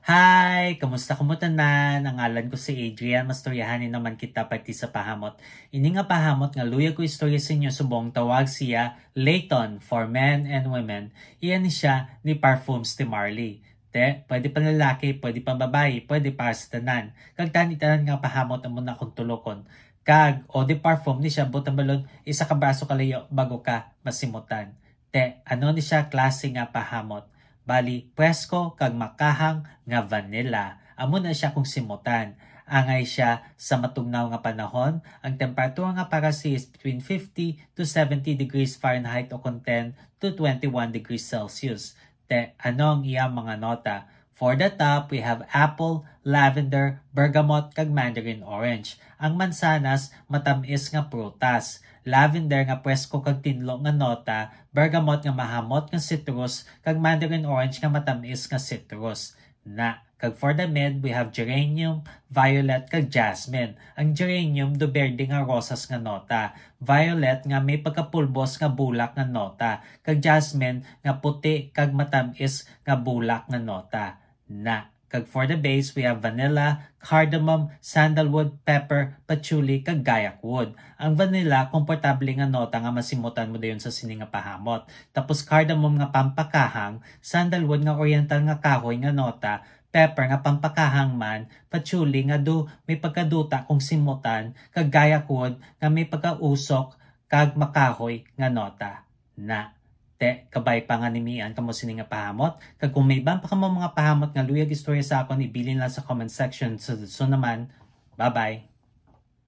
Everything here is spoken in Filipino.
Hi! Kamusta tanan? Ang ngalan ko si Adrian. Mastoryahanin naman kita pati sa pahamot. Ini nga pahamot nga luya ko istorya sa inyo subong tawag siya Layton for Men and Women. Iyan siya ni Parfums de Marley. Pwede pa lalaki, pwede pa babae, pwede para sa tanan. Kag tanan nga pahamot ang muna kong tulokon. Kag o di parfum ni siya butang balon isa ka braso kalayo bago ka masimutan. Ano ni siya klase nga pahamot? Bali, presko kag makahang nga vanilla. Amo na siya kung simutan. Angay siya sa matugnaw nga panahon. Ang temperatura nga para siya is between 50 to 70 degrees Fahrenheit o 10 to 21 degrees Celsius. Ano ang iyang mga nota? For the top, we have apple, lavender, bergamot, kag mandarin orange. Ang mansanas, matamis nga prutas. Lavender nga presko kag tinlo nga nota, bergamot nga mahamot nga citrus, kag mandarin orange nga matamis nga citrus. Kag for the mid, we have geranium, violet, kag jasmine. Ang geranium do berde nga rosas nga nota. Violet nga may pagkapulbos nga bulak nga nota. Kag jasmine nga puti kag matamis nga bulak nga nota. Kag for the base, we have vanilla, cardamom, sandalwood, pepper, patchouli, kag gayak wood. Ang vanilla, komportable nga nota nga masimutan mo dayon sa sini nga pahamot. Tapos cardamom nga pampakahang, sandalwood nga oriental nga kahoy nga nota, pepper nga pampakahang man, patchouli nga do may pagkaduta kung simutan, kag gayak wood nga may pagkausok, kag makahoy nga nota. Kabay pa nga nimian kamo sini nga pahamot. Kag kung may ibang pa kamo mga pahamot nga luyag istorya sa akon, ibilin lang sa comment section. So naman, bye-bye!